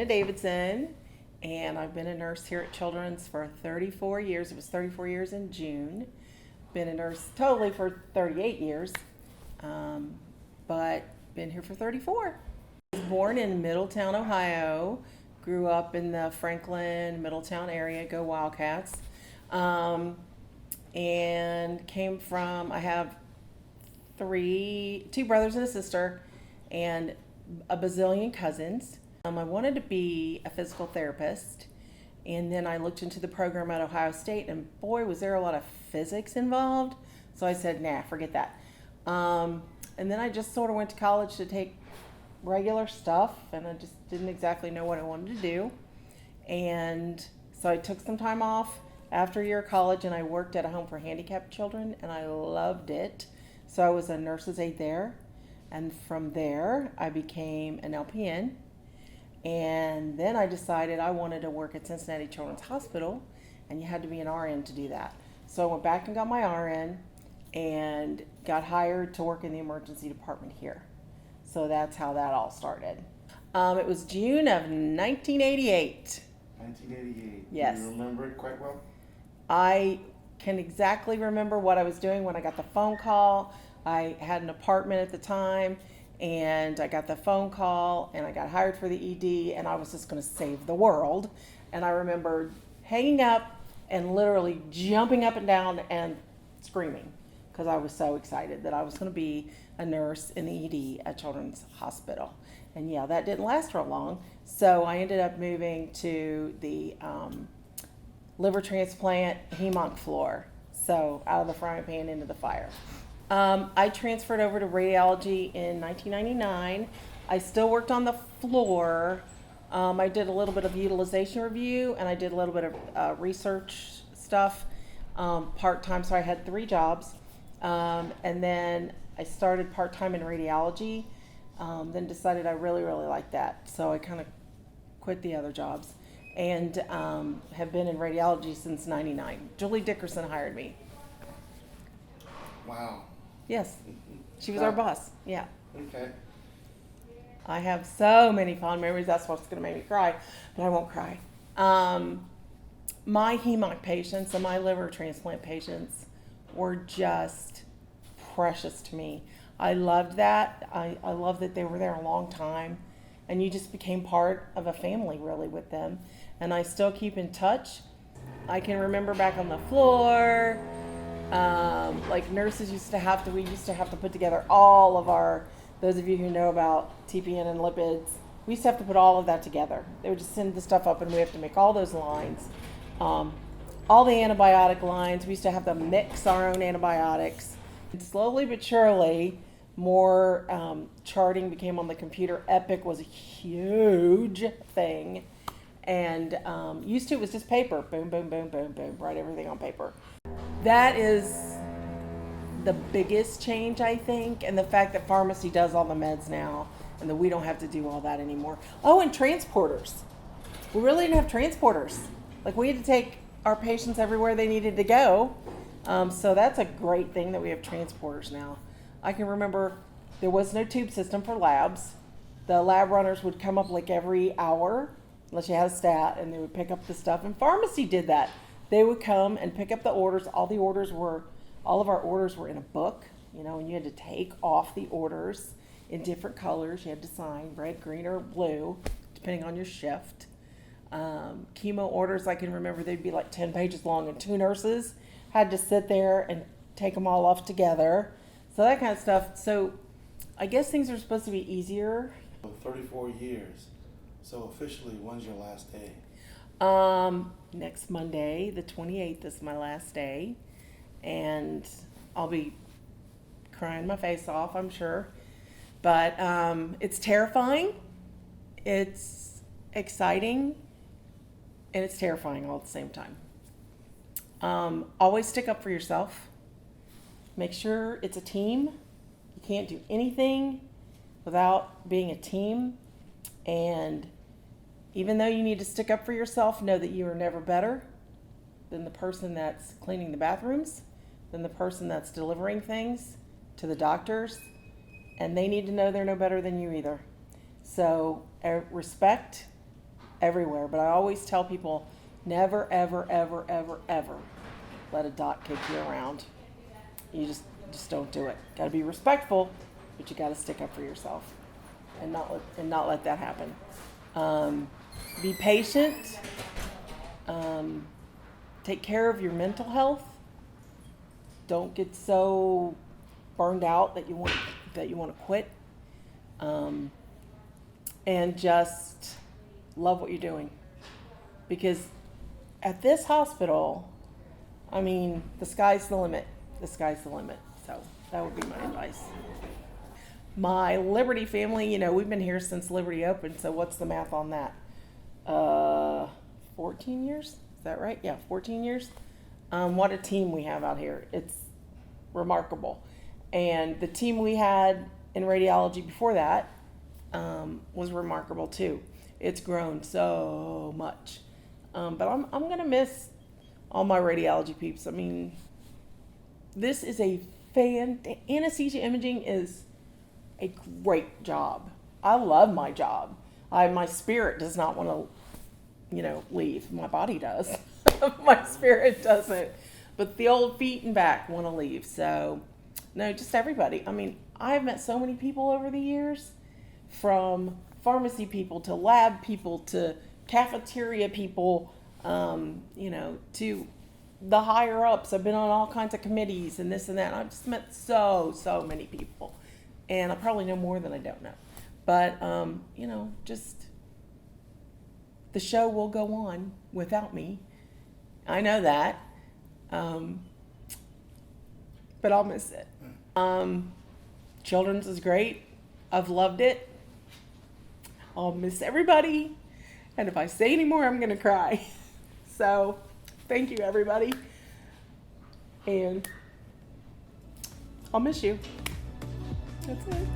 Gina Davidson, and I've been a nurse here at Children's for 34 years. It was 34 years in June. Been a nurse totally for 38 years, but been here for 34. I was born in Middletown, Ohio. Grew up in the Franklin, Middletown area. Go Wildcats. And came from, I have two brothers and a sister, and a bazillion cousins. I wanted to be a physical therapist, and then I looked into the program at Ohio State, and boy, was there a lot of physics involved. So I said, nah, forget that. And then I just sort of went to college to take regular stuff, and I just didn't exactly know what I wanted to do. And so I took some time off after a year of college, and I worked at a home for handicapped children, and I loved it. So I was a nurse's aide there, and from there I became an LPN, and then I decided I wanted to work at Cincinnati Children's Hospital, and you had to be an RN to do that. So I went back and got my RN and got hired to work in the emergency department here. So that's how that all started. It was June of 1988. 1988. Yes. Do you remember it quite well? I can exactly remember what I was doing when I got the phone call. I had an apartment at the time, and I got the phone call, and I got hired for the ED, and I was just going to save the world. And I remember hanging up and literally jumping up and down and screaming because I was so excited that I was going to be a nurse in the ED at Children's Hospital. And yeah, that didn't last for long. So I ended up moving to the liver transplant hemonc floor. So out of the frying pan into the fire. I transferred over to radiology in 1999. I still worked on the floor. I did a little bit of utilization review, and I did a little bit of research stuff part-time, so I had 3 jobs. And then I started part-time in radiology, then decided I really, really liked that. So I kind of quit the other jobs and have been in radiology since '99. Julie Dickerson hired me. Wow. Yes, she was our boss. Yeah. Okay. I have so many fond memories. That's what's going to make me cry, but I won't cry. My hemonc patients and my liver transplant patients were just precious to me. I loved that. I loved that they were there a long time, and you just became part of a family really with them. And I still keep in touch. I can remember back on the floor, like nurses we used to have to put together all of our, those of you who know about TPN and lipids, we used to have to put all of that together. They would just send the stuff up, and we have to make all those lines. All the antibiotic lines, we used to have to mix our own antibiotics. And slowly but surely, more charting became on the computer. Epic was a huge thing. And used to, it was just paper. Boom, boom, boom, boom, boom. Write everything on paper. That is the biggest change, I think. And the fact that pharmacy does all the meds now, and that we don't have to do all that anymore. Oh, and transporters. We really didn't have transporters. Like, we had to take our patients everywhere they needed to go. So that's a great thing that we have transporters now. I can remember there was no tube system for labs. The lab runners would come up like every hour, unless you had a stat, and they would pick up the stuff. And pharmacy did that. They would come and pick up the orders. All of our orders were in a book, and you had to take off the orders in different colors. You had to sign red, green, or blue, depending on your shift. Chemo orders, I can remember they'd be like 10 pages long, and 2 nurses had to sit there and take them all off together. So that kind of stuff. So I guess things are supposed to be easier. 34 years. So officially, when's your last day? Next Monday, the 28th, is my last day. And I'll be crying my face off, I'm sure. But it's terrifying. It's exciting. And it's terrifying all at the same time. Always stick up for yourself. Make sure it's a team. You can't do anything without being a team. And even though you need to stick up for yourself, know that you are never better than the person that's cleaning the bathrooms, than the person that's delivering things to the doctors. And they need to know they're no better than you either. So respect everywhere. But I always tell people, never, ever, ever, ever, ever let a doc kick you around. You just don't do it. Got to be respectful, but you got to stick up for yourself and not let that happen. Be patient. Take care of your mental health. Don't get so burned out that you want to quit. And just love what you're doing, because at this hospital, I mean, the sky's the limit. The sky's the limit. So that would be my advice. My Liberty family, you know, we've been here since Liberty opened. So what's the math on that? 14 years? Is that right? Yeah, 14 years. What a team we have out here. It's remarkable. And the team we had in radiology before that was remarkable too. It's grown so much. But I'm going to miss all my radiology peeps. I mean, this is anesthesia imaging is a great job. I love my job. My spirit does not want to, leave. My body does. My spirit doesn't. But the old feet and back want to leave. So, no, just everybody. I mean, I've met so many people over the years, from pharmacy people to lab people to cafeteria people, to the higher ups. I've been on all kinds of committees and this and that. I've just met so many people. And I probably know more than I don't know. But, just the show will go on without me. I know that. But I'll miss it. Children's is great. I've loved it. I'll miss everybody. And if I say any more, I'm going to cry. So, thank you, everybody. And I'll miss you. That's it.